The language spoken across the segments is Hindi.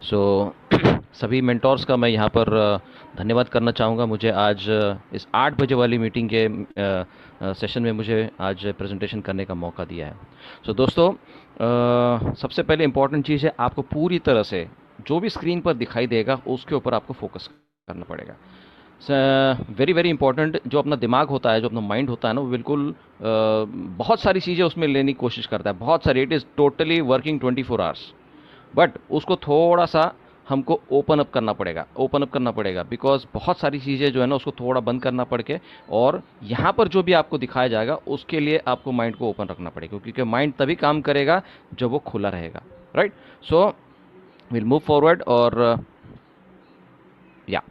सो सभी मेंटोर्स का मैं यहाँ पर धन्यवाद करना चाहूँगा। मुझे आज इस 8 बजे वाली मीटिंग के सेशन में मुझे आज प्रेजेंटेशन करने का मौका दिया है। दोस्तों, सबसे पहले इम्पोर्टेंट चीज़ है, आपको पूरी तरह से जो भी स्क्रीन पर दिखाई देगा उसके ऊपर आपको फोकस करना पड़ेगा। Very very important. जो अपना दिमाग होता है, जो अपना माइंड होता है ना, वो बिल्कुल बहुत सारी चीज़ें उसमें लेने की कोशिश करता है, बहुत सारी। It is totally working 24 hours. But उसको थोड़ा सा हमको ओपन अप करना पड़ेगा, बिकॉज बहुत सारी चीज़ें जो है ना उसको थोड़ा बंद करना पड़ के, और यहाँ पर जो भी आपको दिखाया जाएगा उसके लिए आपको माइंड को ओपन रखना पड़ेगा, क्योंकि माइंड तभी काम करेगा जब वो खुला रहेगा। Right. So will move forward. और या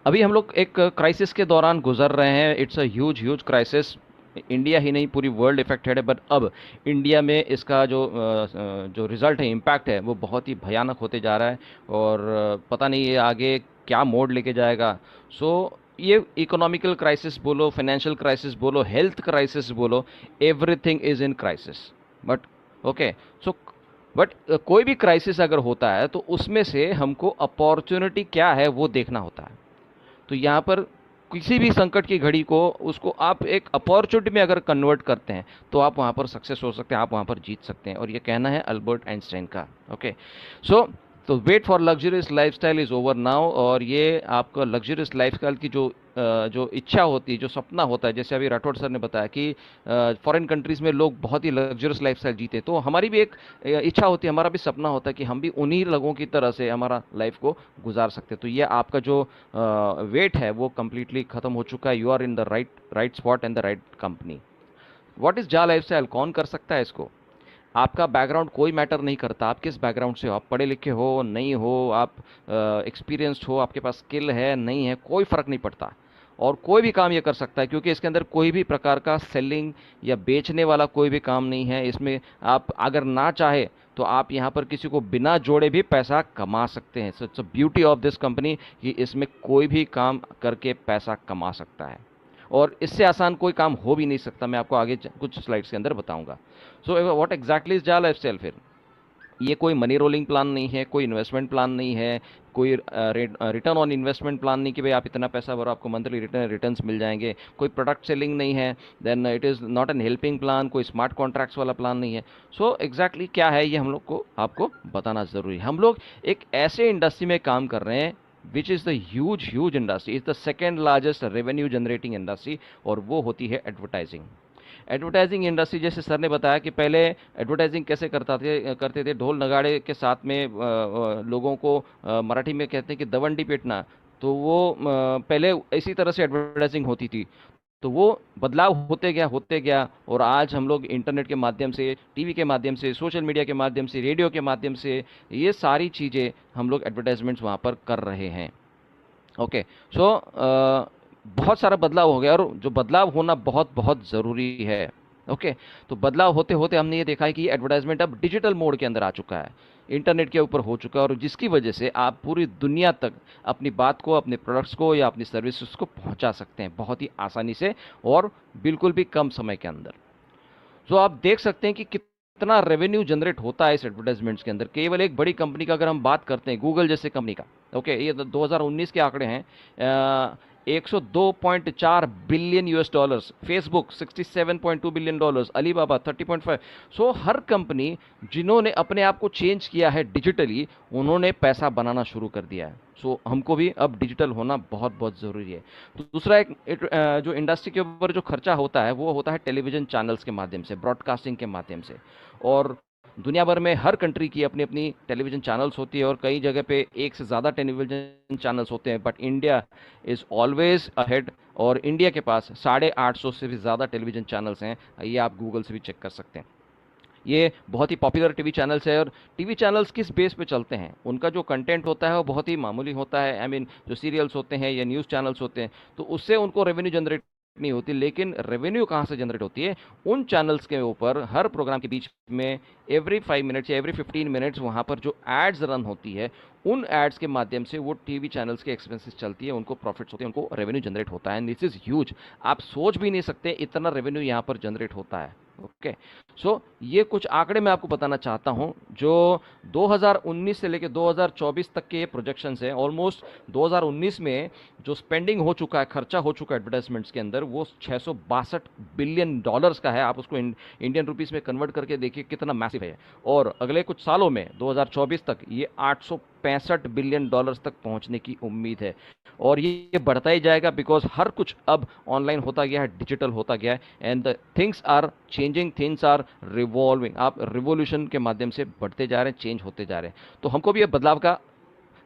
अभी हम लोग एक क्राइसिस के दौरान गुजर रहे हैं। It's a huge huge crisis. India ही नहीं, पूरी वर्ल्ड इफेक्टेड है। बट अब इंडिया में इसका जो रिजल्ट है, इम्पैक्ट है, वो बहुत ही भयानक होते जा रहा है। और पता नहीं ये आगे क्या मोड़ लेके जाएगा। सो ये इकोनॉमिकल क्राइसिस बोलो, फाइनेंशियल क्राइसिस बोलो, हेल्थ क्राइसिस बोलो, everything is in crisis. But okay. So but कोई भी क्राइसिस अगर होता है तो उसमें से हमको अपॉर्चुनिटी क्या है वो देखना होता है। तो यहाँ पर किसी भी संकट की घड़ी को, उसको आप एक अपॉर्चुनिटी में अगर कन्वर्ट करते हैं तो आप वहाँ पर सक्सेस हो सकते हैं, आप वहाँ पर जीत सकते हैं। और ये कहना है अल्बर्ट आइंस्टाइन का। ओके। सो तो wait for luxurious lifestyle is over now. और ये आपका लग्जरियस लाइफस्टाइल की जो इच्छा होती है, जो सपना होता है, जैसे अभी राठौड़ सर ने बताया कि फॉरेन कंट्रीज़ में लोग बहुत ही लग्जरियस लाइफस्टाइल जीते, तो हमारी भी एक इच्छा होती है, हमारा भी सपना होता है कि हम भी उन्हीं लोगों की तरह से हमारा लाइफ को गुजार सकते हैं। तो ये आपका जो वेट है वो कम्प्लीटली ख़त्म हो चुका है। You are in the right right spot and the right company. What is Jaa lifestyle? कौन कर सकता है इसको? आपका बैकग्राउंड कोई मैटर नहीं करता। आप किस बैकग्राउंड से हो, आप पढ़े लिखे हो नहीं हो, आप एक्सपीरियंस्ड हो, आपके पास स्किल है नहीं है, कोई फ़र्क नहीं पड़ता। और कोई भी काम ये कर सकता है, क्योंकि इसके अंदर कोई भी प्रकार का सेलिंग या बेचने वाला कोई भी काम नहीं है। इसमें आप अगर ना चाहे तो आप यहाँ पर किसी को बिना जोड़े भी पैसा कमा सकते हैं। So it's a beauty of this company कि इसमें कोई भी काम करके पैसा कमा सकता है, और इससे आसान कोई काम हो भी नहीं सकता। मैं आपको आगे कुछ स्लाइड्स के अंदर बताऊंगा। सो व्हाट एग्जैक्टली इज जा लाइफस्टाइल? फिर ये कोई मनी रोलिंग प्लान नहीं है, कोई इन्वेस्टमेंट प्लान नहीं है, कोई रिटर्न ऑन इन्वेस्टमेंट प्लान नहीं कि भाई आप इतना पैसा भरो आपको मंथली रिटर्न्स मिल जाएंगे, कोई प्रोडक्ट सेलिंग नहीं है, then it is not an helping plan, कोई स्मार्ट कॉन्ट्रैक्ट्स वाला प्लान नहीं है। सो एग्जैक्टली क्या है ये हम लोग को आपको बताना ज़रूरी है। हम लोग एक ऐसे इंडस्ट्री में काम कर रहे हैं which is the huge industry, is the second largest revenue generating industry, और वो होती है एडवर्टाइजिंग। एडवर्टाइजिंग इंडस्ट्री, जैसे सर ने बताया कि पहले एडवर्टाइजिंग कैसे करते थे, ढोल नगाड़े के साथ में लोगों को मराठी में कहते हैं कि दवंडी पीटना। तो वो पहले इसी तरह से एडवर्टाइजिंग होती थी। तो वो बदलाव होते गया, और आज हम लोग इंटरनेट के माध्यम से, टीवी के माध्यम से, सोशल मीडिया के माध्यम से, रेडियो के माध्यम से, ये सारी चीज़ें हम लोग एडवर्टाइजमेंट्स वहाँ पर कर रहे हैं। ओके। सो बहुत सारा बदलाव हो गया, और जो बदलाव होना बहुत बहुत ज़रूरी है। ओके। तो बदलाव होते होते हमने ये देखा है कि एडवर्टाइजमेंट अब डिजिटल मोड के अंदर आ चुका है, इंटरनेट के ऊपर हो चुका है, और जिसकी वजह से आप पूरी दुनिया तक अपनी बात को, अपने प्रोडक्ट्स को या अपनी सर्विसेज को पहुंचा सकते हैं बहुत ही आसानी से, और बिल्कुल भी कम समय के अंदर। तो आप देख सकते हैं कि कितना रेवेन्यू जनरेट होता है इस एडवर्टाइजमेंट्स के अंदर। केवल एक बड़ी कंपनी का अगर हम बात करते हैं, गूगल जैसे कंपनी का, ओके, ये 2019 के आंकड़े हैं। 102.4 billion US dollars, Facebook 67.2 billion dollars, Alibaba 30.5। सो हर कंपनी जिन्होंने अपने आप को चेंज किया है डिजिटली, उन्होंने पैसा बनाना शुरू कर दिया है। सो हमको भी अब डिजिटल होना बहुत बहुत ज़रूरी है। तो दूसरा जो इंडस्ट्री के ऊपर जो खर्चा होता है वो होता है टेलीविजन चैनल्स के माध्यम से, ब्रॉडकास्टिंग के माध्यम से। और दुनिया भर में हर कंट्री की अपनी अपनी टेलीविजन चैनल्स होती है, और कई जगह पे एक से ज़्यादा टेलीविजन चैनल्स होते हैं, but India is always ahead. और इंडिया के पास 850 से भी ज़्यादा टेलीविजन चैनल्स हैं। ये आप गूगल से भी चेक कर सकते हैं। ये बहुत ही पॉपुलर टीवी चैनल्स है। और टीवी चैनल्स किस बेस पे चलते हैं, उनका जो कंटेंट होता है वो बहुत ही मामूली होता है। आई मीन जो सीरियल्स होते हैं या न्यूज़ चैनल्स होते हैं, तो उससे उनको रेवेन्यू जनरेट नहीं होती। लेकिन रेवेन्यू कहाँ से जनरेट होती है? उन चैनल्स के ऊपर हर प्रोग्राम के बीच में एवरी 5 मिनट्स या एवरी 15 मिनट्स वहाँ पर जो एड्स रन होती है, उन एड्स के माध्यम से वो टीवी चैनल्स के एक्सपेंसेस चलती है, उनको प्रॉफिट्स होते हैं, उनको रेवेन्यू जनरेट होता है। दिस इज ह्यूज, आप सोच भी नहीं सकते इतना रेवेन्यू यहाँ पर जनरेट होता है। ओके, सो ये कुछ आंकड़े मैं आपको बताना चाहता हूं जो 2019 से लेकर 2024 तक के ये प्रोजेक्शंस है। ऑलमोस्ट 2019 में जो स्पेंडिंग हो चुका है, खर्चा हो चुका है एडवर्टाइजमेंट्स के अंदर, वो 662 बिलियन डॉलर्स का है। आप उसको इंडियन रुपीस में कन्वर्ट करके देखिए कितना मैसिव है। और अगले कुछ सालों में 2024 तक ये 865 बिलियन डॉलर्स तक पहुंचने की उम्मीद है। और ये बढ़ता ही जाएगा, बिकॉज हर कुछ अब ऑनलाइन होता गया है, डिजिटल होता गया है, and the things are changing, things are revolving. आप रिवोल्यूशन के माध्यम से बढ़ते जा रहे हैं, चेंज होते जा रहे हैं, तो हमको भी ये बदलाव का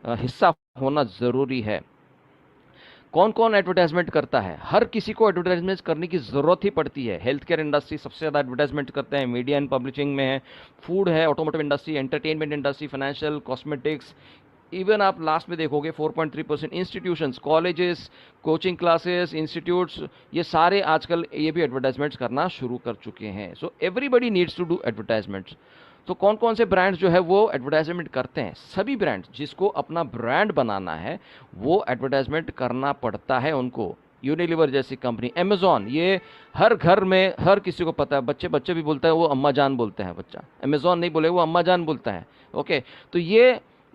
हिस्सा होना जरूरी है। कौन कौन एडवर्टाइजमेंट करता है? हर किसी को एडवर्टाइजमेंट करने की जरूरत ही पड़ती है। हेल्थ केयर इंडस्ट्री सबसे ज़्यादा एडवर्टाइजमेंट करते हैं, मीडिया एंड पब्लिशिंग में है, फूड है, automotive industry, entertainment industry, financial, cosmetics, even आप लास्ट में देखोगे 4.3% institutions, colleges, coaching classes, institutes, ये सारे आजकल ये भी एडवर्टाइजमेंट्स करना शुरू कर चुके हैं। So everybody needs to do advertisements. तो कौन कौन से ब्रांड्स जो है वो एडवर्टाइजमेंट करते हैं? सभी ब्रांड्स जिसको अपना ब्रांड बनाना है वो एडवर्टाइजमेंट करना पड़ता है उनको। यूनिलीवर जैसी कंपनी, अमेजॉन, ये हर घर में हर किसी को पता है। बच्चे बच्चे भी बोलते हैं वो अम्मा जान बोलते हैं, बच्चा अमेजॉन नहीं बोले वो अम्मा जान बोलता है। ओके, तो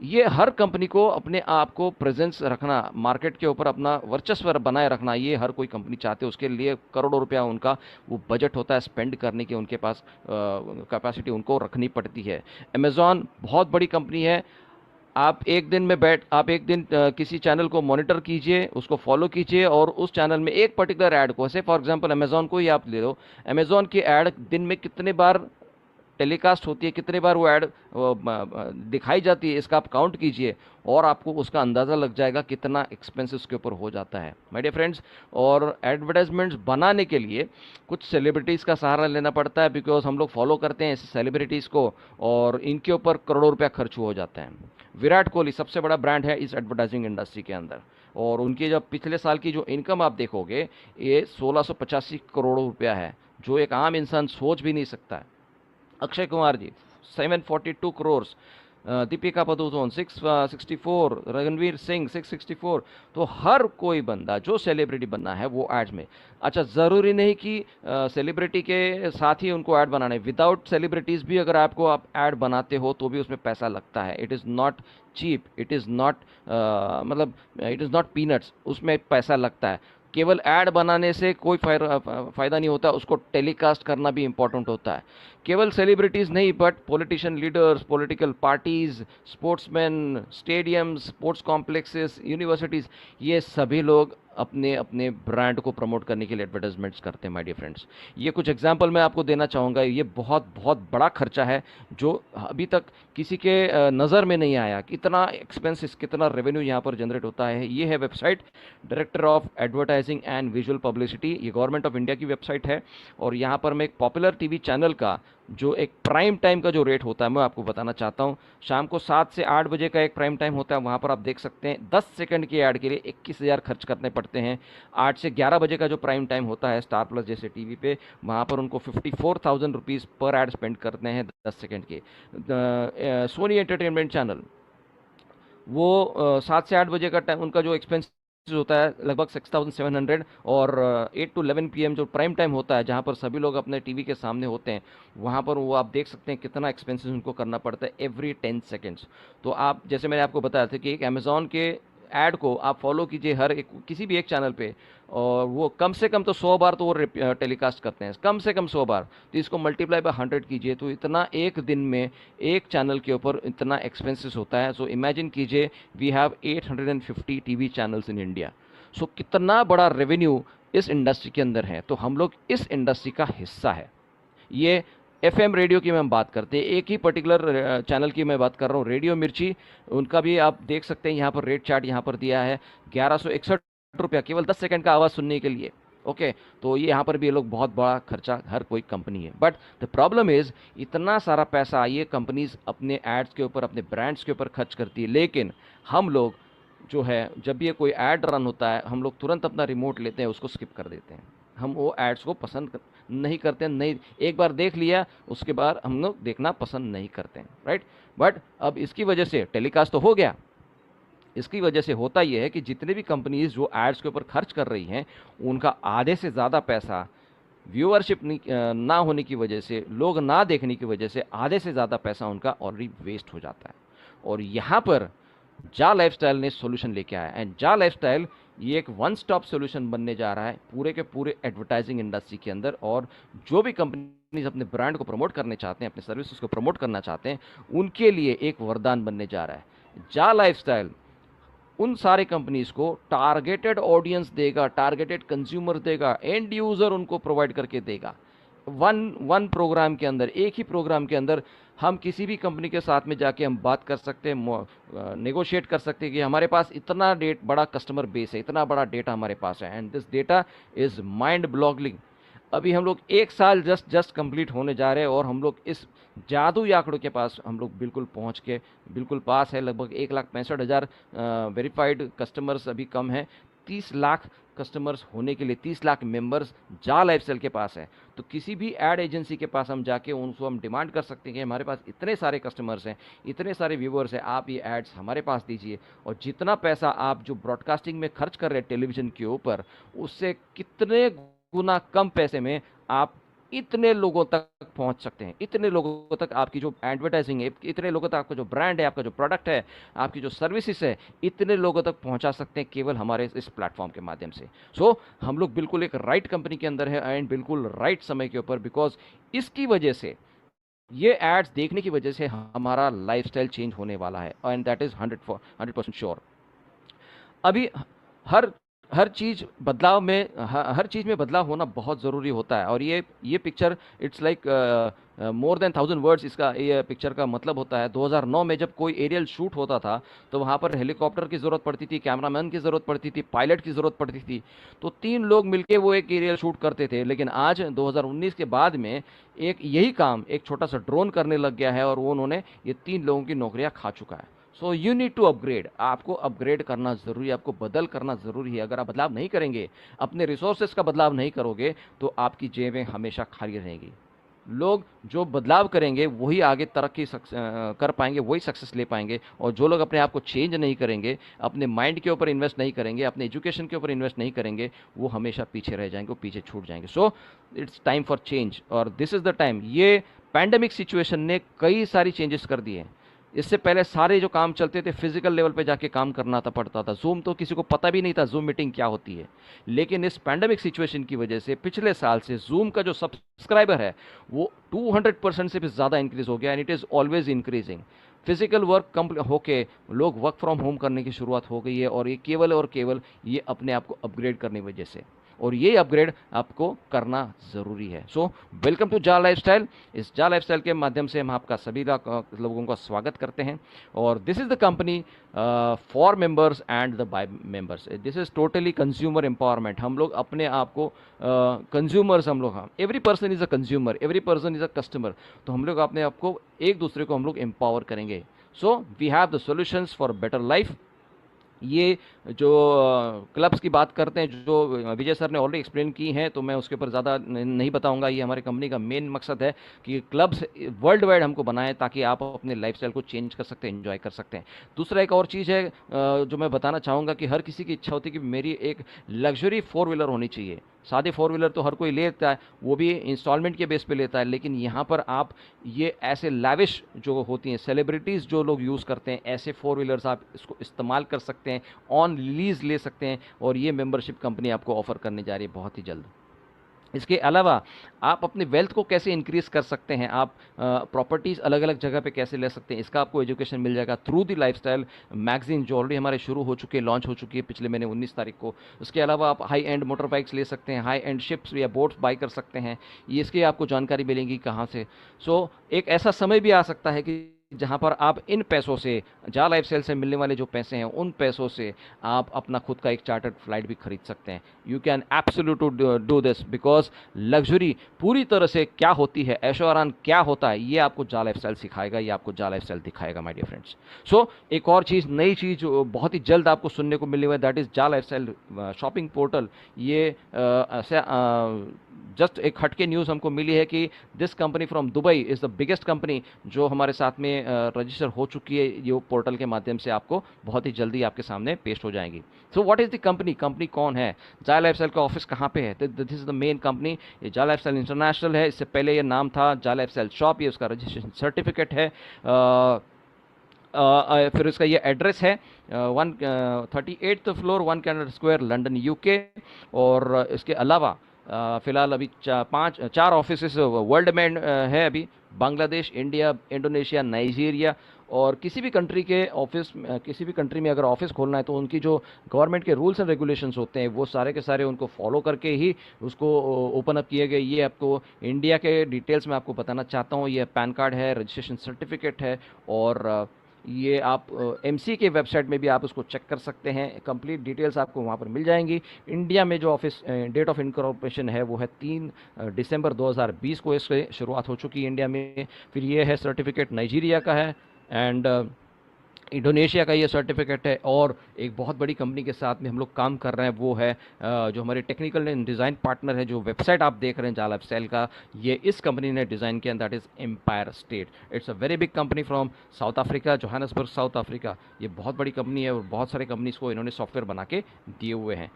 ये हर कंपनी को अपने आप को प्रेजेंस रखना, मार्केट के ऊपर अपना वर्चस्व बनाए रखना, ये हर कोई कंपनी चाहते है। उसके लिए करोड़ों रुपया उनका वो बजट होता है स्पेंड करने की, उनके पास कैपेसिटी उनको रखनी पड़ती है। अमेजॉन बहुत बड़ी कंपनी है। आप एक दिन में आप एक दिन किसी चैनल को मॉनिटर कीजिए, उसको फॉलो कीजिए, और उस चैनल में एक पर्टिकुलर ऐड को, जैसे फॉर एग्जांपल अमेजॉन को ही आप ले लो, अमेजॉन की ऐड दिन में कितने बार टेलीकास्ट होती है, कितने बार वो ऐड दिखाई जाती है, इसका आप काउंट कीजिए और आपको उसका अंदाज़ा लग जाएगा कितना एक्सपेंस उसके ऊपर हो जाता है माय डियर फ्रेंड्स। और एडवर्टाइजमेंट्स बनाने के लिए कुछ सेलिब्रिटीज़ का सहारा लेना पड़ता है, बिकॉज हम लोग फॉलो करते हैं ऐसे सेलिब्रिटीज़ को और इनके ऊपर करोड़ों रुपया खर्च हो जाता है। विराट कोहली सबसे बड़ा ब्रांड है इस एडवर्टाइजिंग इंडस्ट्री के अंदर, और उनकी जब पिछले साल की जो इनकम आप देखोगे ये 1685 करोड़ रुपया है, जो एक आम इंसान सोच भी नहीं सकता है। अक्षय कुमार जी 742 करोड़, दीपिका पादुकोण 664, रणवीर सिंह 664। तो हर कोई बंदा जो सेलिब्रिटी बनना है वो एड्स में। अच्छा, ज़रूरी नहीं कि सेलिब्रिटी के साथ ही उनको ऐड बनाना है, विदाउट सेलिब्रिटीज़ भी अगर आपको आप ऐड बनाते हो तो भी उसमें पैसा लगता है। It is not cheap, it is not मतलब इट इज़ नॉट पीनट्स, उसमें पैसा लगता है। केवल ऐड बनाने से कोई फ़ायदा नहीं होता, उसको टेलीकास्ट करना भी इंपॉर्टेंट होता है। केवल सेलिब्रिटीज़ नहीं, but politician leaders, political parties, sportsman, stadiums, sports complexes, universities, ये सभी लोग अपने अपने ब्रांड को प्रमोट करने के लिए एडवर्टाइजमेंट्स करते हैं माय डियर फ्रेंड्स। ये कुछ एग्जांपल मैं आपको देना चाहूँगा। ये बहुत बहुत बड़ा खर्चा है जो अभी तक किसी के नज़र में नहीं आया, कितना एक्सपेंसेस, कितना रेवेन्यू यहाँ पर जनरेट होता है। ये है website director of advertising and visual publicity, ये गवर्नमेंट ऑफ इंडिया की वेबसाइट है। और यहाँ पर मैं एक पॉपुलर टीवी चैनल का जो एक प्राइम टाइम का जो रेट होता है मैं आपको बताना चाहता हूँ। शाम को 7 से 8 बजे का एक प्राइम टाइम होता है, वहाँ पर आप देख सकते हैं 10 सेकंड की ऐड के लिए 21,000 खर्च करने पड़ते हैं। 8 से 11 बजे का जो प्राइम टाइम होता है स्टार प्लस जैसे टीवी पे, वहाँ पर उनको 54,000 रुपीज़ पर ऐड स्पेंड करते हैं 10 सेकंड के। सोनी एंटरटेनमेंट चैनल, वो 7 से 8 बजे का टाइम उनका जो एक्सपेंस होता है लगभग 6,700, और 8 to 11 PM जो प्राइम टाइम होता है जहाँ पर सभी लोग अपने टीवी के सामने होते हैं, वहाँ पर वो आप देख सकते हैं कितना एक्सपेंसेस उनको करना पड़ता है एवरी 10 सेकेंड्स। तो आप जैसे मैंने आपको बताया था कि एक अमेज़ॉन के ऐड को आप फॉलो कीजिए हर एक किसी भी एक चैनल पे, और वो कम से कम तो 100 बार तो वो टेलीकास्ट करते हैं, कम से कम 100 बार। तो इसको मल्टीप्लाई बाय 100 कीजिए, तो इतना एक दिन में एक चैनल के ऊपर इतना एक्सपेंसेस होता है। सो इमेजिन कीजिए we have 850 TV channels in India. So कितना बड़ा रेवेन्यू इस इंडस्ट्री के अंदर है, तो हम लोग इस इंडस्ट्री का हिस्सा है। ये एफएम रेडियो की मैं बात करते हैं, एक ही पर्टिकुलर चैनल की मैं बात कर रहा हूँ, रेडियो मिर्ची, उनका भी आप देख सकते हैं यहाँ पर रेट चार्ट यहाँ पर दिया है 1161 रुपया केवल 10 सेकंड का आवाज़ सुनने के लिए। ओके, तो ये यहाँ पर भी ये लोग बहुत बड़ा खर्चा हर कोई कंपनी है। बट द प्रॉब्लम इज़ इतना सारा पैसा ये कंपनीज अपने एड्स के ऊपर, अपने ब्रांड्स के ऊपर खर्च करती है, लेकिन हम लोग जो है जब भी ये कोई ऐड रन होता है हम लोग तुरंत अपना रिमोट लेते हैं, उसको स्किप कर देते हैं। हम वो एड्स को पसंद नहीं करते हैं, नहीं, एक बार देख लिया उसके बाद हम लोग देखना पसंद नहीं करते हैं, राइट। बट अब इसकी वजह से टेलीकास्ट तो हो गया, इसकी वजह से होता यह है कि जितने भी कंपनीज जो एड्स के ऊपर खर्च कर रही हैं, उनका आधे से ज़्यादा पैसा व्यूअरशिप ना होने की वजह से, लोग ना देखने की वजह से आधे से ज़्यादा पैसा उनका ऑलरेडी वेस्ट हो जाता है। और यहाँ पर जा लाइफस्टाइल ने सॉल्यूशन लेके आया, एंड जा लाइफस्टाइल ये एक वन स्टॉप सॉल्यूशन बनने जा रहा है पूरे के पूरे एडवर्टाइजिंग इंडस्ट्री के अंदर। और जो भी कंपनीज अपने ब्रांड को प्रमोट करने चाहते हैं, अपने सर्विसेज को प्रमोट करना चाहते हैं, उनके लिए एक वरदान बनने जा रहा है। जा लाइफस्टाइल उन सारे कंपनीज को टारगेटेड ऑडियंस देगा, टारगेटेड कंज्यूमर देगा, एंड यूजर उनको प्रोवाइड करके देगा। वन प्रोग्राम के अंदर, एक ही प्रोग्राम के अंदर हम किसी भी कंपनी के साथ में जाके हम बात कर सकते हैं, नेगोशिएट कर सकते हैं कि हमारे पास इतना बड़ा कस्टमर बेस है, इतना बड़ा डेटा हमारे पास है, and this data is mind blogging. अभी हम लोग 1 साल जस्ट कंप्लीट होने जा रहे हैं और हम लोग इस जादुई आंकड़ों के पास हम लोग बिल्कुल पहुंच के बिल्कुल पास है। लगभग 1,65,000 वेरीफाइड कस्टमर्स अभी कम है। 30 लाख कस्टमर्स होने के लिए 30 लाख मेंबर्स जा लाइफस्टाइल के पास है। तो किसी भी एड एजेंसी के पास हम जाके उनको हम डिमांड कर सकते हैं कि हमारे पास इतने सारे कस्टमर्स हैं, इतने सारे व्यूअर्स हैं, आप ये एड्स हमारे पास दीजिए, और जितना पैसा आप जो ब्रॉडकास्टिंग में खर्च कर रहे हैं टेलीविजन के ऊपर, उससे कितने गुना कम पैसे में आप इतने लोगों तक पहुंच सकते हैं, इतने लोगों तक आपकी जो एडवर्टाइजिंग है, इतने लोगों तक आपका जो ब्रांड है, आपका जो प्रोडक्ट है, आपकी जो सर्विसेज है, इतने लोगों तक पहुंचा सकते हैं केवल हमारे इस प्लेटफॉर्म के माध्यम से। सो हम लोग बिल्कुल एक राइट कंपनी के अंदर है, एंड बिल्कुल राइट समय के ऊपर, बिकॉज इसकी वजह से, ये एड्स देखने की वजह से हमारा लाइफस्टाइल चेंज होने वाला है, एंड दैट इज 100% श्योर। अभी हर हर चीज बदलाव में हर चीज में बदलाव होना बहुत ज़रूरी होता है। और ये picture it's like more than 1000 words, इसका ये पिक्चर का मतलब होता है। 2009 में जब कोई एरियल शूट होता था तो वहाँ पर हेलीकॉप्टर की ज़रूरत पड़ती थी, कैमरामैन की ज़रूरत पड़ती थी, पायलट की ज़रूरत पड़ती थी, तो 3 लोग मिलके वो एक एरियल शूट करते थे। लेकिन आज 2019 के बाद में एक यही काम एक छोटा सा ड्रोन करने लग गया है, और वो उन्होंने ये 3 लोगों की नौकरियाँ खा चुका है। So you need to upgrade, आपको अपग्रेड करना ज़रूरी है, आपको बदल करना ज़रूरी है। अगर आप बदलाव नहीं करेंगे, अपने रिसोर्सेज का बदलाव नहीं करोगे, तो आपकी जेबें हमेशा खाली रहेंगी। लोग जो बदलाव करेंगे वही आगे तरक्की कर पाएंगे, वही सक्सेस ले पाएंगे। और जो लोग अपने आप को चेंज नहीं करेंगे, अपने माइंड के ऊपर इन्वेस्ट नहीं करेंगे, अपने एजुकेशन के ऊपर इन्वेस्ट नहीं करेंगे, वो हमेशा पीछे रह जाएंगे, वो पीछे छूट जाएंगे। So it's time for change, और दिस इज़ द टाइम। ये पैंडेमिक सिचुएशन ने कई सारी चेंजेस कर दिए हैं। इससे पहले सारे जो काम चलते थे फिजिकल लेवल पे जाके काम करना था पड़ता था, जूम तो किसी को पता भी नहीं था जूम मीटिंग क्या होती है। लेकिन इस पैंडेमिक सिचुएशन की वजह से पिछले साल से जूम का जो सब्सक्राइबर है वो 200% से भी ज़्यादा इंक्रीज हो गया, and it is always increasing. Physical work कम होके लोग वर्क फ्रॉम होम करने की शुरुआत हो गई है, और ये केवल और केवल ये अपने आप को अपग्रेड करने की वजह से, और ये अपग्रेड आपको करना ज़रूरी है। सो वेलकम टू जा लाइफस्टाइल। इस जा लाइफस्टाइल के माध्यम से हम आपका सभी लोगों का स्वागत करते हैं, और this is the company for members and the by members. This is totally consumer empowerment. हम लोग अपने आप को कंज्यूमर्स, हम लोग, हाँ, every person is a consumer, every person is a customer. तो हम लोग अपने आप को, एक दूसरे को हम लोग एम्पावर करेंगे। So we have the solutions for better life. ये जो क्लब्स की बात करते हैं, जो विजय सर ने ऑलरेडी एक्सप्लेन की हैं, तो मैं उसके ऊपर ज़्यादा नहीं बताऊंगा। ये हमारे कंपनी का मेन मकसद है कि क्लब्स वर्ल्ड वाइड हमको बनाएं, ताकि आप अपने लाइफस्टाइल को चेंज कर सकते हैं, एंजॉय कर सकते हैं। दूसरा एक और चीज़ है जो मैं बताना चाहूँगा कि हर किसी की इच्छा होती है कि मेरी एक लग्जरी 4 व्हीलर होनी चाहिए। सादे 4 व्हीलर तो हर कोई लेता है, वो भी इंस्टॉलमेंट के बेस पे लेता है, लेकिन यहाँ पर आप ये ऐसे लैविश जो होती हैं, सेलिब्रिटीज़ जो लोग यूज़ करते हैं, ऐसे 4 व्हीलर्स आप इसको इस्तेमाल कर सकते हैं, ऑन रिलीज़ ले सकते हैं, और ये मेंबरशिप कंपनी आपको ऑफ़र करने जा रही है बहुत ही जल्द। इसके अलावा आप अपने वेल्थ को कैसे इंक्रीज़ कर सकते हैं, आप प्रॉपर्टीज़ अलग अलग जगह पे कैसे ले सकते हैं, इसका आपको एजुकेशन मिल जाएगा थ्रू दी लाइफस्टाइल मैगजीन, जो ऑलरेडी हमारे शुरू हो चुकी है, लॉन्च हो चुकी है पिछले महीने 19 तारीख को। उसके अलावा आप हाई एंड मोटर बाइक्स ले सकते हैं, हाई एंड शिप्स या बोट्स बाई कर सकते हैं, ये इसकी आपको जानकारी मिलेगी कहाँ से। सो एक ऐसा समय भी आ सकता है कि जहाँ पर आप इन पैसों से, जा लाइफस्टाइल से मिलने वाले जो पैसे हैं, उन पैसों से आप अपना खुद का एक चार्टर्ड फ्लाइट भी खरीद सकते हैं। You can absolutely do this, because luxury पूरी तरह से क्या होती है, ऐशो आराम क्या होता है, ये आपको जा लाइफस्टाइल सिखाएगा, ये आपको जा लाइफस्टाइल दिखाएगा माय डियर फ्रेंड्स। सो एक और चीज़, नई चीज़ बहुत ही जल्द आपको सुनने को मिलने वाली, that is Jaa lifestyle shopping portal. ये जस्ट एक हटके न्यूज़ हमको मिली है कि this company from Dubai is the biggest company जो हमारे साथ में में रजिस्टर हो चुकी है, ये पोर्टल के माध्यम से आपको बहुत ही जल्दी आपके सामने पेश हो जाएंगी। So what is the company, company कौन है, जाय लाइफस्टाइल का ऑफिस कहाँ पे है? This is the main company. ये जाय लाइफस्टाइल इंटरनेशनल है, इससे पहले ये नाम था जाय लाइफस्टाइल शॉप, ये उसका रजिस्ट्रेशन सर्टिफिकेट है। फिर इसका ये एड्रेस है 138th floor 1 Canada square London UK. और इसके अलावा फ़िलहाल अभी चार ऑफिस वर्ल्ड में है अभी, बांग्लादेश, इंडिया, इंडोनेशिया, नाइजीरिया। और किसी भी कंट्री के ऑफिस, किसी भी कंट्री में अगर ऑफिस खोलना है तो उनकी जो गवर्नमेंट के रूल्स एंड रेगुलेशंस होते हैं वो सारे के सारे उनको फॉलो करके ही उसको ओपन अप किए गए। ये आपको इंडिया के डिटेल्स में आपको बताना चाहता हूँ। ये पैन कार्ड है, रजिस्ट्रेशन सर्टिफिकेट है, और ये आप एमसी के वेबसाइट में भी आप उसको चेक कर सकते हैं, कंप्लीट डिटेल्स आपको वहाँ पर मिल जाएंगी। इंडिया में जो ऑफिस डेट ऑफ इनकॉर्पोरेशन है वो है 3 दिसंबर 2020 को इसकी शुरुआत हो चुकी है इंडिया में। फिर ये है सर्टिफिकेट नाइजीरिया का है, एंड इंडोनेशिया का ये सर्टिफिकेट है। और एक बहुत बड़ी कंपनी के साथ में हम लोग काम कर रहे हैं, वो है जो हमारे टेक्निकल एंड डिज़ाइन पार्टनर है, जो वेबसाइट आप देख रहे हैं जाय लाइफस्टाइल का, ये इस कंपनी ने डिज़ाइन किया, that is Empire State. It's a very big company from South Africa, Johannesburg, South Africa. ये बहुत बड़ी कंपनी है और बहुत सारे कंपनीज को इन्होंने सॉफ्टवेयर बना के दिए हुए हैं।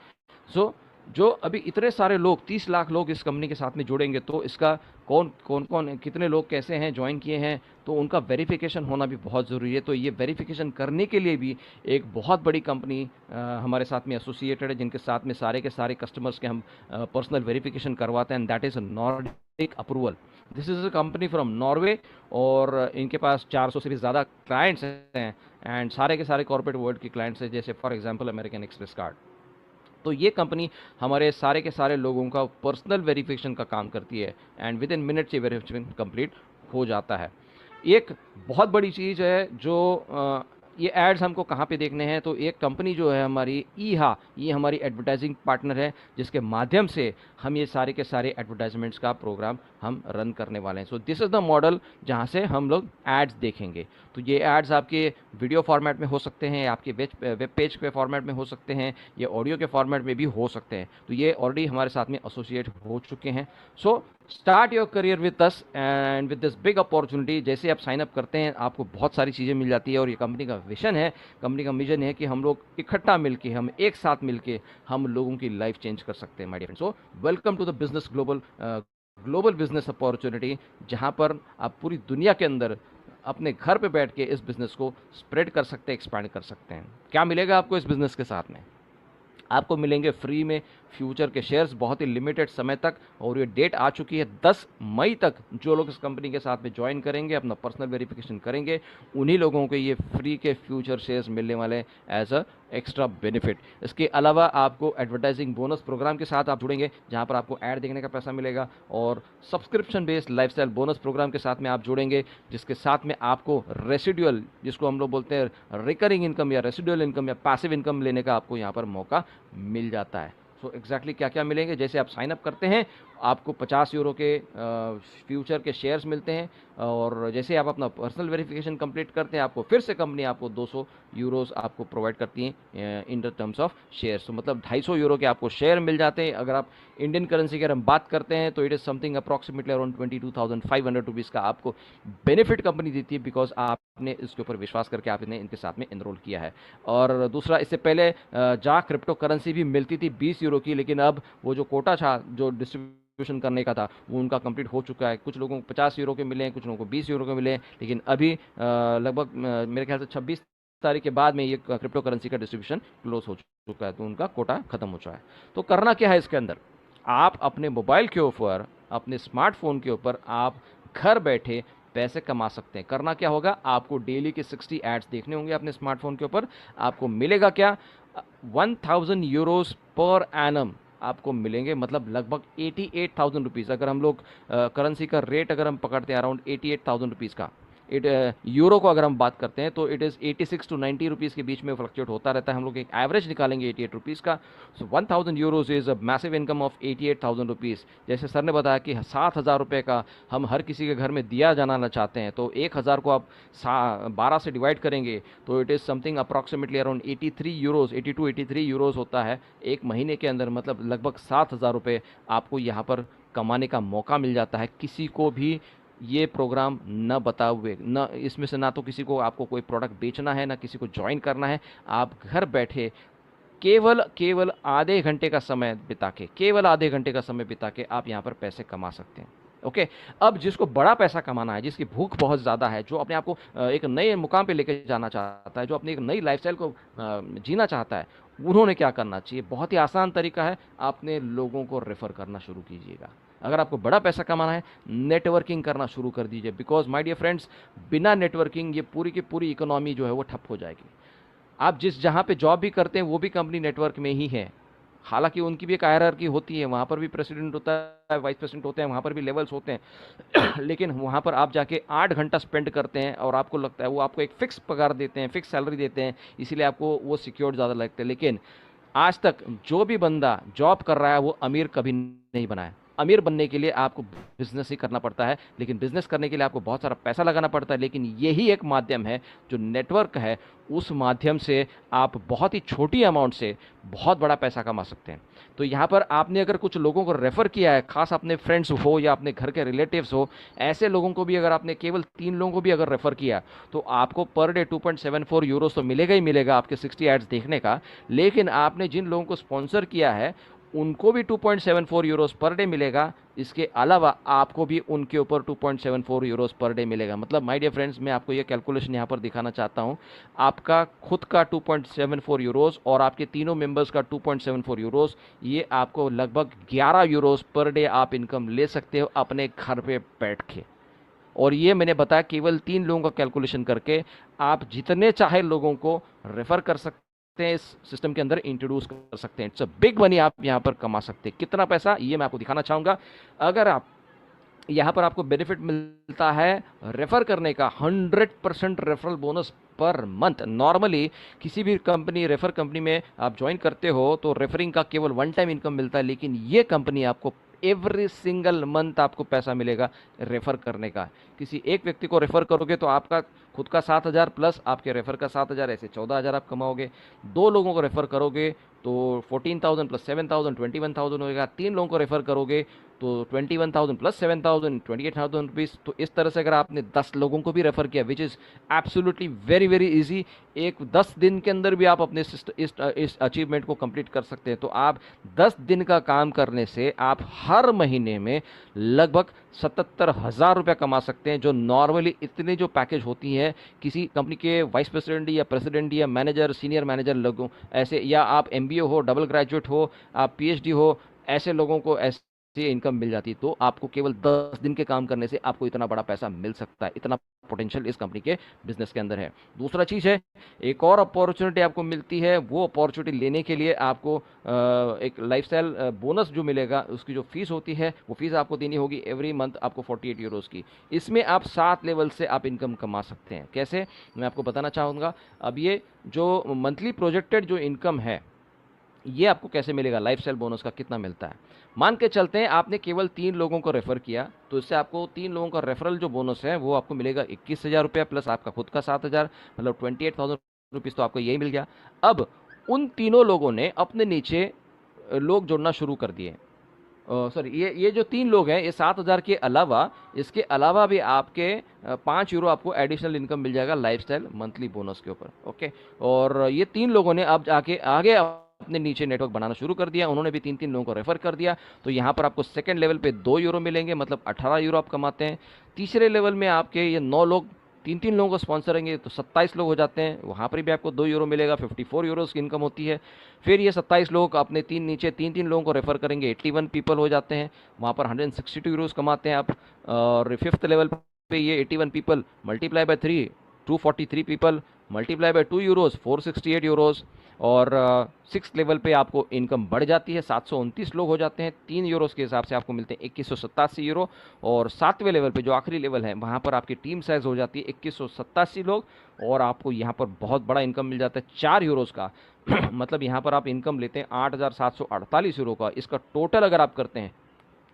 सो जो अभी इतने सारे लोग, 30 लाख लोग इस कंपनी के साथ में जुड़ेंगे, तो इसका कौन कितने लोग कैसे हैं ज्वाइन किए हैं, तो उनका वेरिफिकेशन होना भी बहुत ज़रूरी है। तो ये वेरिफिकेशन करने के लिए भी एक बहुत बड़ी कंपनी हमारे साथ में एसोसिएटेड है, जिनके साथ में सारे के सारे कस्टमर्स के हम पर्सनल वेरिफिकेशन करवाते हैं, and that is Nordic approval. This is a company from Norway, और इनके पास 400 से भी ज़्यादा क्लाइंट्स हैं, एंड सारे के सारे कॉर्पोरेट वर्ल्ड के क्लाइंट्स हैं, जैसे for example American express card. तो ये कंपनी हमारे सारे के सारे लोगों का पर्सनल वेरिफिकेशन का काम करती है, एंड विद इन मिनट्स ये वेरिफिकेशन कंप्लीट हो जाता है। एक बहुत बड़ी चीज़ है जो ये एड्स हमको कहाँ पे देखने हैं, तो एक कंपनी जो है हमारी ईहा, ये हमारी एडवर्टाइजिंग पार्टनर है, जिसके माध्यम से हम ये सारे के सारे एडवर्टाइजमेंट्स का प्रोग्राम हम रन करने वाले हैं। So this is the model जहाँ से हम लोग एड्स देखेंगे। तो ये एड्स आपके वीडियो फॉर्मेट में हो सकते हैं, आपके वेब पेज के फॉर्मेट में हो सकते हैं, ये ऑडियो के फॉर्मेट में भी हो सकते हैं। तो ये ऑलरेडी हमारे साथ में एसोसिएट हो चुके हैं। So start your career with us and with this big opportunity. जैसे आप साइन अप करते हैं आपको बहुत सारी चीज़ें मिल जाती है, और ये कंपनी का विजन है, कंपनी का मिशन है कि हम लोग इकट्ठा मिलके, हम एक साथ मिलके हम लोगों की लाइफ चेंज कर सकते हैं my dear friends. So welcome to the business global business opportunity, जहां पर आप पूरी दुनिया के अंदर अपने घर पे बैठ के इस बिज़नेस को स्प्रेड कर सकते हैं, एक्सपैंड कर सकते हैं। क्या मिलेगा आपको इस बिज़नेस के साथ में? आपको मिलेंगे फ्री में फ्यूचर के शेयर्स बहुत ही लिमिटेड समय तक, और ये डेट आ चुकी है 10 मई तक। जो लोग इस कंपनी के साथ में ज्वाइन करेंगे, अपना पर्सनल वेरिफिकेशन करेंगे, उन्हीं लोगों को ये फ्री के फ्यूचर शेयर्स मिलने वाले एज अ एक्स्ट्रा बेनिफिट। इसके अलावा आपको एडवर्टाइजिंग बोनस प्रोग्राम के साथ आप जुड़ेंगे, जहां पर आपको ऐड देखने का पैसा मिलेगा, और subscription based lifestyle bonus programme के साथ में आप जुड़ेंगे, जिसके साथ में आपको रेसिडुअल, जिसको हम लोग बोलते हैं रिकरिंग इनकम या रेसिडुअल इनकम या पैसिव इनकम लेने का आपको यहाँ पर मौका मिल जाता है। सो एग्जैक्टली क्या क्या मिलेंगे, जैसे आप साइन अप करते हैं आपको 50 यूरो के फ्यूचर के शेयर्स मिलते हैं, और जैसे आप अपना पर्सनल वेरिफिकेशन कंप्लीट करते हैं आपको फिर से कंपनी आपको 200 यूरोस आपको प्रोवाइड करती हैं in the terms of shares. तो मतलब 250 यूरो के आपको शेयर मिल जाते हैं। अगर आप इंडियन करेंसी की अगर हम बात करते हैं तो it is something approximately around 22,500 rupees का आपको बेनिफिट कंपनी देती है, बिकॉज आपने इसके ऊपर विश्वास करके आपने इनके साथ में इनरोल किया है। और दूसरा, इससे पहले जहाँ क्रिप्टो करेंसी भी मिलती थी 20 यूरो की, लेकिन अब वो जो कोटा था जो डिस्ट्रीब्यूशन करने का था वो उनका कंप्लीट हो चुका है। कुछ लोगों को 50 यूरो के मिले हैं, कुछ लोगों को 20 यूरो के मिले हैं, लेकिन अभी लगभग मेरे ख्याल से 26 तारीख के बाद में ये क्रिप्टो करेंसी का डिस्ट्रीब्यूशन क्लोज हो चुका है, तो उनका कोटा खत्म हो चुका है। तो करना क्या है इसके अंदर, आप अपने मोबाइल के ऊपर, अपने स्मार्टफोन के ऊपर आप घर बैठे पैसे कमा सकते हैं। करना क्या होगा, आपको डेली के 60 एड्स देखने होंगे अपने स्मार्टफोन के ऊपर। आपको मिलेगा क्या, 1000 यूरोस पर एनम आपको मिलेंगे, मतलब लगभग 88,000 रुपीज़। अगर हम लोग करेंसी का रेट अगर हम पकड़ते हैं अराउंड 88,000 रुपीज़ का, यूरो को अगर हम बात करते हैं तो इट इज़ 86 to 90 रुपीज़ के बीच में फ्लक्चुएट होता रहता है। हम लोग एक एवरेज निकालेंगे 88 रुपीज़ का। सो 1000 euros is a massive income of 88,000 rupees. जैसे सर ने बताया कि 7,000 रुपये का हम हर किसी के घर में दिया जाना चाहते हैं, तो 1,000 को आप 12 से डिवाइड करेंगे तो it is something approximately around 83 euros, 83 euros होता है एक महीने के अंदर। मतलब लगभग 7,000 रुपये आपको यहाँ पर कमाने का मौका मिल जाता है। किसी को भी ये प्रोग्राम न बताए हुए, न इसमें से ना तो किसी को आपको कोई प्रोडक्ट बेचना है, ना किसी को ज्वाइन करना है। आप घर बैठे केवल केवल आधे घंटे का समय बिता के, केवल आधे घंटे का समय बिता के आप यहाँ पर पैसे कमा सकते हैं। ओके। अब जिसको बड़ा पैसा कमाना है, जिसकी भूख बहुत ज़्यादा है, जो अपने आप को एक नए मुकाम पे लेके जाना चाहता है, जो अपनी एक नई लाइफस्टाइल को जीना चाहता है, उन्होंने क्या करना चाहिए? बहुत ही आसान तरीका है, आपने लोगों को रेफर करना शुरू कीजिएगा। अगर आपको बड़ा पैसा कमाना है, नेटवर्किंग करना शुरू कर दीजिए। बिकॉज माय डियर फ्रेंड्स, बिना नेटवर्किंग ये पूरी की पूरी इकोनॉमी जो है वो ठप हो जाएगी। आप जिस जहाँ पे जॉब भी करते हैं वो भी कंपनी नेटवर्क में ही है। हालांकि उनकी भी एक हायरार्की होती है, वहाँ पर भी प्रेसिडेंट होता है, वाइस प्रेसिडेंट होते हैं, वहाँ पर भी लेवल्स होते हैं लेकिन वहाँ पर आप जाके 8 घंटा स्पेंड करते हैं और आपको लगता है वो आपको एक फिक्स पगार देते हैं, फिक्स सैलरी देते हैं, इसीलिए आपको वो सिक्योर्ड ज़्यादा लगते हैं। लेकिन आज तक जो भी बंदा जॉब कर रहा है वो अमीर कभी नहीं बना है। अमीर बनने के लिए आपको बिजनेस ही करना पड़ता है, लेकिन बिजनेस करने के लिए आपको बहुत सारा पैसा लगाना पड़ता है। लेकिन यही एक माध्यम है, जो नेटवर्क है, उस माध्यम से आप बहुत ही छोटी अमाउंट से बहुत बड़ा पैसा कमा सकते हैं। तो यहाँ पर आपने अगर कुछ लोगों को रेफर किया है, खास अपने फ्रेंड्स हो या अपने घर के रिलेटिव्स हो, ऐसे लोगों को भी अगर आपने केवल 3 लोगों को भी अगर रेफर किया, तो आपको पर डे 2.74 यूरोस तो मिलेगा ही मिलेगा आपके 60 एड्स देखने का। लेकिन आपने जिन लोगों को स्पॉन्सर किया है उनको भी 2.74 यूरोस पर डे मिलेगा। इसके अलावा आपको भी उनके ऊपर 2.74 यूरोस पर डे मिलेगा। मतलब माय डियर फ्रेंड्स, मैं आपको ये कैलकुलेशन यहाँ पर दिखाना चाहता हूँ। आपका खुद का 2.74 यूरोस और आपके तीनों मेंबर्स का 2.74 यूरोस, ये आपको लगभग 11 यूरोस पर डे आप इनकम ले सकते हो अपने घर पे बैठ के। और ये मैंने बताया केवल 3 लोगों का कैलकुलेशन करके। आप जितने चाहे लोगों को रेफर कर सकते हैं, इस सिस्टम के अंदर इंट्रोड्यूस कर सकते हैं। इट्स अ बिग मनी आप यहाँ पर कमा सकते हैं। कितना पैसा, ये मैं आपको दिखाना चाहूंगा। अगर आप यहाँ पर आपको बेनिफिट मिलता है रेफर करने का 100% referral bonus per month. Normally किसी भी कंपनी, रेफर कंपनी में आप ज्वाइन करते हो तो रेफरिंग का केवल वन टाइम इनकम मिलता है, लेकिन ये कंपनी आपको एवरी सिंगल मंथ आपको पैसा मिलेगा रेफर करने का। किसी एक व्यक्ति को रेफर करोगे तो आपका खुद का 7,000 प्लस आपके रेफर का 7,000, ऐसे 14,000 आप कमाओगे। 2 लोगों को रेफर करोगे तो 14,000 प्लस 7,000 21,000 होगा। 3 लोगों को रेफर करोगे तो 21,000 प्लस 7,000 28,000 रुपीज़। तो इस तरह से अगर आपने 10 लोगों को भी रेफर किया, which is absolutely very very easy, एक 10 दिन के अंदर भी आप अपने इस अचीवमेंट को कंप्लीट कर सकते हैं। तो आप 10 दिन का काम करने से आप हर महीने में लगभग 77,000 रुपये कमा सकते हैं, जो नॉर्मली इतनी जो पैकेज होती है किसी कंपनी के वाइस प्रेसिडेंट या प्रेसिडेंट या मैनेजर, सीनियर मैनेजर लोगों ऐसे, या आप एमबीए हो, डबल ग्रेजुएट हो, आप पीएचडी हो, ऐसे लोगों को ऐसे इनकम मिल जाती। तो आपको केवल 10 दिन के काम करने से आपको इतना बड़ा पैसा मिल सकता है। इतना पोटेंशियल इस कंपनी के बिजनेस के अंदर है। दूसरा चीज़ है, एक और अपॉर्चुनिटी आपको मिलती है। वो अपॉर्चुनिटी लेने के लिए आपको एक लाइफस्टाइल बोनस जो मिलेगा, उसकी जो फीस होती है वो फीस आपको देनी होगी एवरी मंथ आपको 48 यूरोस की। इसमें आप 7 लेवल से आप इनकम कमा सकते हैं। कैसे, मैं आपको बताना चाहूँगा। अब ये जो मंथली प्रोजेक्टेड जो इनकम है, ये आपको कैसे मिलेगा, लाइफस्टाइल बोनस का कितना मिलता है। मान के चलते हैं आपने केवल 3 लोगों को रेफर किया, तो इससे आपको 3 लोगों का रेफरल जो बोनस है वो आपको मिलेगा 21,000 रुपया प्लस आपका खुद का 7,000, मतलब 28,000 रुपीज़ तो आपको यही मिल गया। अब उन तीनों लोगों ने अपने नीचे लोग जोड़ना शुरू कर दिए। सॉरी, ये जो 3 लोग हैं, ये 7,000 के अलावा, इसके अलावा भी आपके 5 यूरो आपको एडिशनल इनकम मिल जाएगा लाइफस्टाइल मंथली बोनस के ऊपर। ओके। और ये 3 लोगों ने अब जाके आगे अपने नीचे नेटवर्क बनाना शुरू कर दिया। उन्होंने भी 3-3 लोगों को रेफर कर दिया। तो यहाँ पर आपको सेकंड लेवल पे 2 यूरो मिलेंगे, मतलब 18 यूरो आप कमाते हैं। तीसरे लेवल में आपके ये 9 लोग 3-3 लोगों को स्पॉन्सर करेंगे तो 27 लोग हो जाते हैं। वहाँ पर भी आपको 2 यूरो मिलेगा, 54 यूरोस की इनकम होती है। फिर ये 27 लोग अपने नीचे 3-3 लोगों को रेफर करेंगे, 81 पीपल हो जाते हैं। वहाँ पर 162 यूरोस कमाते हैं आप। और फिफ्थ लेवल पे ये 81 people multiply by 3, 243 people multiply by 2 Euros, 468 Euros. और 6 लेवल पे आपको इनकम बढ़ जाती है, 729 लोग हो जाते हैं। 3 यूरोस के हिसाब से आपको मिलते हैं 2187 यूरो। और 7वें लेवल पे जो आखिरी लेवल है, वहाँ पर आपकी टीम साइज हो जाती है 2187 लोग, और आपको यहाँ पर बहुत बड़ा इनकम मिल जाता है 4 यूरोस का मतलब यहाँ पर आप इनकम लेते हैं 8,748 यूरो का। इसका टोटल अगर आप करते हैं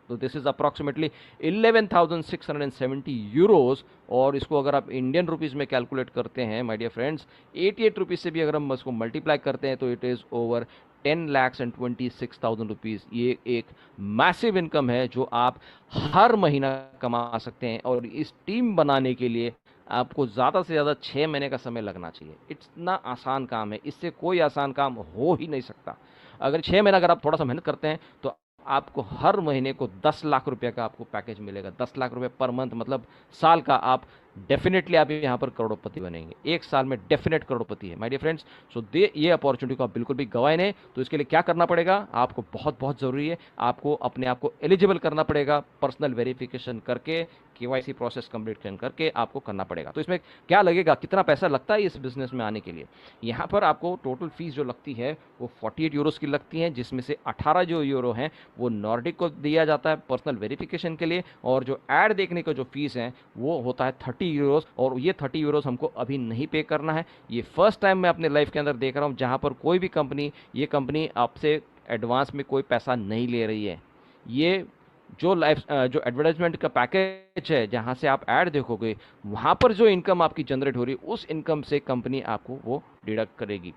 तो दिस इज अप्रॉक्सीमेटली 11,670 यूरोज। और इसको अगर आप इंडियन रुपीज़ में कैलकुलेट करते हैं माय डियर फ्रेंड्स, 88 रुपीज़ से भी अगर हम इसको मल्टीप्लाई करते हैं तो इट इज़ ओवर 10,26,000 रुपीज़। ये एक मैसिव इनकम है जो आप हर महीना कमा सकते हैं। और इस टीम बनाने के लिए आपको ज़्यादा से ज़्यादा 6 महीने का समय लगना चाहिए। इतना आसान काम है, इससे कोई आसान काम हो ही नहीं सकता। अगर 6 महीना अगर आप थोड़ा सा मेहनत करते हैं तो आपको हर महीने को 10 लाख रुपए का आपको पैकेज मिलेगा। 10 लाख रुपए पर मंथ, मतलब साल का आप डेफिनेटली आप यहाँ पर करोड़पति बनेंगे। एक साल में डेफिनेट करोड़पति है माय डियर फ्रेंड्स। सो दे ये अपॉर्चुनिटी को आप बिल्कुल भी गवाए नहीं। तो इसके लिए क्या करना पड़ेगा, आपको बहुत बहुत ज़रूरी है, आपको अपने आप को एलिजिबल करना पड़ेगा। पर्सनल वेरिफिकेशन करके, केवाईसी प्रोसेस कंप्लीट करके आपको करना पड़ेगा। तो इसमें क्या लगेगा, कितना पैसा लगता है इस बिजनेस में आने के लिए? यहाँ पर आपको टोटल फीस जो लगती है वो 48 यूरोस की लगती है, जिसमें से 18 जो यूरो हैं वो नॉर्डिक को दिया जाता है पर्सनल वेरिफिकेशन के लिए। और जो ऐड देखने का जो फीस है वो होता है 30 यूरोस। और ये 30 यूरोस हमको अभी नहीं पे करना है। ये फर्स्ट टाइम मैं अपने लाइफ के अंदर देख रहा हूँ जहाँ पर कोई भी कंपनी, ये कंपनी आपसे एडवांस में कोई पैसा नहीं ले रही है। ये जो एडवर्टाइजमेंट का पैकेज है, जहां से आप ऐड देखोगे, वहां पर जो इनकम आपकी जनरेट हो रही है उस इनकम से कंपनी आपको वो डिडक्ट करेगी।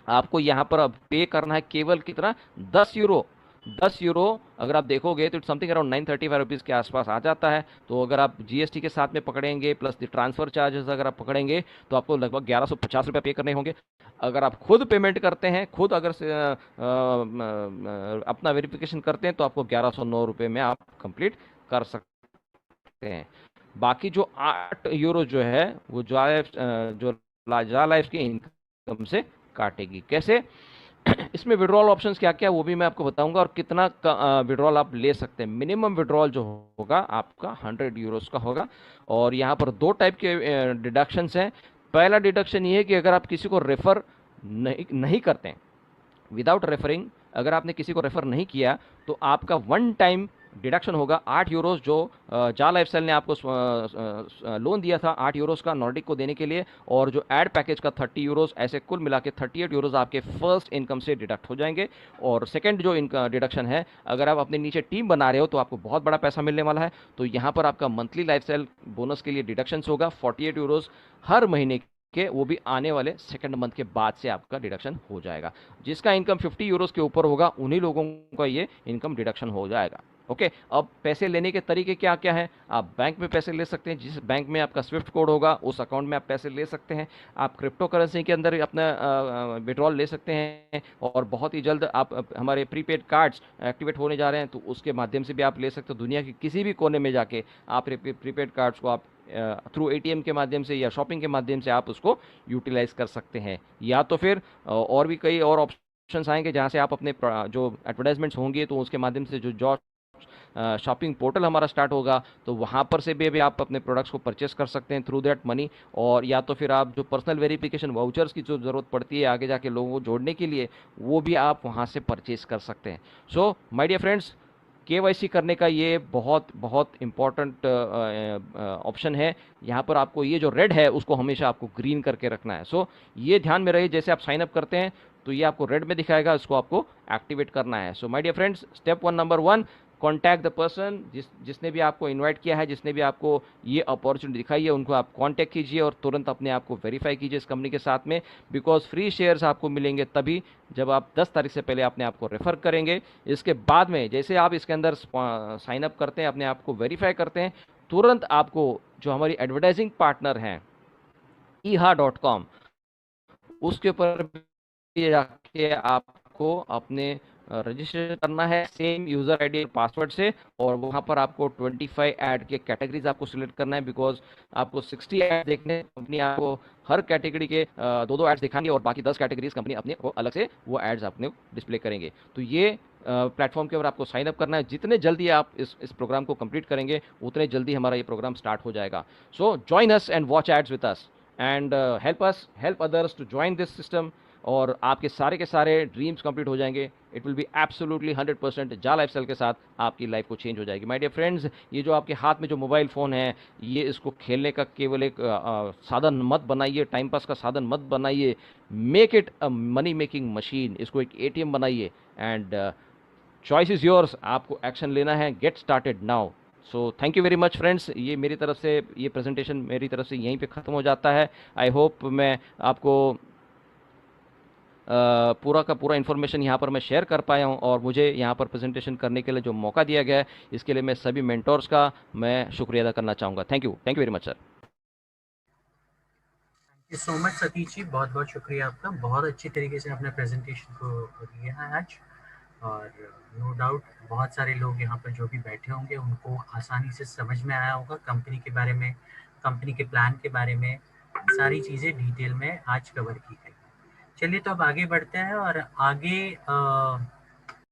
आपको यहाँ पर अब पे करना है केवल कितना, 10 यूरो। 10 यूरो अगर आप देखोगे तो इट्स समथिंग अराउंड 935 रुपीज़ के आसपास आ जाता है। तो अगर आप जीएसटी के साथ में पकड़ेंगे प्लस द ट्रांसफर चार्जेस अगर आप पकड़ेंगे तो आपको लगभग 1150 रुपये पे करने होंगे। अगर आप खुद पेमेंट करते हैं, खुद अगर अपना वेरिफिकेशन करते हैं तो आपको 1109 रुपये में आप कंप्लीट कर सकते हैं। बाकी जो 8 यूरो जो है वो जो लाजा लाइफ की इनकम से काटेगी। कैसे? इसमें विड्रॉल ऑप्शंस क्या क्या वो भी मैं आपको बताऊंगा, और कितना विड्रॉल आप ले सकते हैं। मिनिमम विड्रॉल जो होगा आपका 100 यूरोस का होगा। और यहाँ पर दो टाइप के डिडक्शंस हैं। पहला डिडक्शन ये है कि अगर आप किसी को रेफर नहीं करते हैं, विदाउट रेफरिंग, अगर आपने किसी को रेफर नहीं किया तो आपका वन टाइम डिडक्शन होगा 8 यूरोस, जो जा लाइफस्टाइल ने आपको लोन दिया था 8 यूरोस का नॉर्डिक को देने के लिए, और जो एड पैकेज का 30 यूरोस, ऐसे कुल मिला के 38 यूरोस आपके फर्स्ट इनकम से डिडक्ट हो जाएंगे। और सेकंड जो इनका डिडक्शन है, अगर आप अपने नीचे टीम बना रहे हो तो आपको बहुत बड़ा पैसा मिलने वाला है। तो यहाँ पर आपका मंथली लाइफस्टाइल बोनस के लिए डिडक्शन होगा 48 यूरोस हर महीने के, वो भी आने वाले सेकंड मंथ के बाद से आपका डिडक्शन हो जाएगा। जिसका इनकम 50 यूरोस के ऊपर होगा उन्हीं लोगों का ये इनकम डिडक्शन हो जाएगा। ओके, अब पैसे लेने के तरीके क्या क्या हैं? आप बैंक में पैसे ले सकते हैं, जिस बैंक में आपका स्विफ्ट कोड होगा उस अकाउंट में आप पैसे ले सकते हैं। आप क्रिप्टो करेंसी के अंदर अपना विड्रॉल ले सकते हैं। और बहुत ही जल्द आप हमारे प्रीपेड कार्ड्स एक्टिवेट होने जा रहे हैं तो उसके माध्यम से भी आप ले सकते हो। दुनिया के किसी भी कोने में जाके आप प्रीपेड कार्ड्स को आप थ्रू एटीएम के माध्यम से या शॉपिंग के माध्यम से आप उसको यूटिलाइज कर सकते हैं। या तो फिर और भी कई और ऑप्शंस आएंगे जहां से आप अपने जो एडवर्टाइजमेंट्स होंगे तो उसके माध्यम से जो शॉपिंग पोर्टल हमारा स्टार्ट होगा तो वहाँ पर से भी आप अपने प्रोडक्ट्स को परचेस कर सकते हैं थ्रू दैट मनी। और या तो फिर आप जो पर्सनल वेरिफिकेशन वाउचर्स की जो ज़रूरत पड़ती है आगे जाके लोगों को जोड़ने के लिए, वो भी आप वहाँ से परचेस कर सकते हैं। So my dear friends, KYC करने का ये बहुत बहुत इंपॉर्टेंट ऑप्शन है। यहाँ पर आपको ये जो रेड है उसको हमेशा आपको ग्रीन करके रखना है। सो ये ध्यान में रहे, जैसे आप साइन अप करते हैं तो ये आपको रेड में दिखाएगा, इसको आपको एक्टिवेट करना है। So my dear friends, step 1 number 1, contact the person, जिसने भी आपको इनवाइट किया है, जिसने भी आपको ये अपॉर्चुनिटी दिखाई है, उनको आप कांटेक्ट कीजिए और तुरंत अपने आप को वेरीफाई कीजिए इस कंपनी के साथ में। बिकॉज फ्री शेयर्स आपको मिलेंगे तभी जब आप 10 तारीख से पहले अपने आप को रेफर करेंगे। इसके बाद में जैसे आप इसके अंदर साइन अप करते हैं, अपने आप को वेरीफाई करते हैं, तुरंत आपको जो हमारी एडवर्टाइजिंग पार्टनर हैं eha.com, उसके ऊपर भी जाके आपको अपने रजिस्ट्रेशन करना है सेम यूज़र आईडी और पासवर्ड से। और वहाँ पर आपको 25 ऐड के कैटेगरीज आपको सिलेक्ट करना है। बिकॉज आपको 60 ऐड देखने, कंपनी आपको हर कैटेगरी के दो दो एड्स दिखाएंगे और बाकी 10 कैटेगरीज कंपनी अपने को अलग से वो एड्स अपने डिस्प्ले करेंगे। तो ये प्लेटफॉर्म के ऊपर आपको साइन अप करना है। जितने जल्दी आप इस प्रोग्राम को कंप्लीट करेंगे उतने जल्दी हमारा ये प्रोग्राम स्टार्ट हो जाएगा। So join us and watch ads with us and help others to join this system, और आपके सारे के सारे ड्रीम्स कंप्लीट हो जाएंगे। इट विल बी एब्सोल्युटली 100% जा लाइफस्टाइल के साथ आपकी लाइफ को चेंज हो जाएगी। माय डियर फ्रेंड्स, ये जो आपके हाथ में जो मोबाइल फ़ोन है, ये इसको खेलने का केवल एक साधन मत बनाइए, टाइम पास का साधन मत बनाइए। Make it a money making machine, इसको एक एटीएम बनाइए एंड चॉइस इज़ योर्स, आपको एक्शन लेना है, get started now. So thank you very much friends, ये मेरी तरफ से, ये प्रेजेंटेशन मेरी तरफ से यहीं पे ख़त्म हो जाता है। आई होप मैं आपको पूरा का पूरा इन्फॉर्मेशन यहाँ पर मैं शेयर कर पाया हूँ, और मुझे यहाँ पर प्रेजेंटेशन करने के लिए जो मौका दिया गया है, इसके लिए मैं सभी मेंटोर्स का मैं शुक्रिया अदा करना चाहूँगा। Thank you very much sir. Thank you so much Satish ji, बहुत बहुत शुक्रिया आपका। बहुत अच्छी तरीके से आपने प्रेजेंटेशन को दिया है आज। और नो डाउट बहुत सारे लोग यहाँ पर जो भी बैठे होंगे उनको आसानी से समझ में आया होगा कंपनी के बारे में, कंपनी के प्लान के बारे में। सारी चीज़ें डिटेल में आज कवर की गई। चलिए तो अब आगे बढ़ते हैं और आगे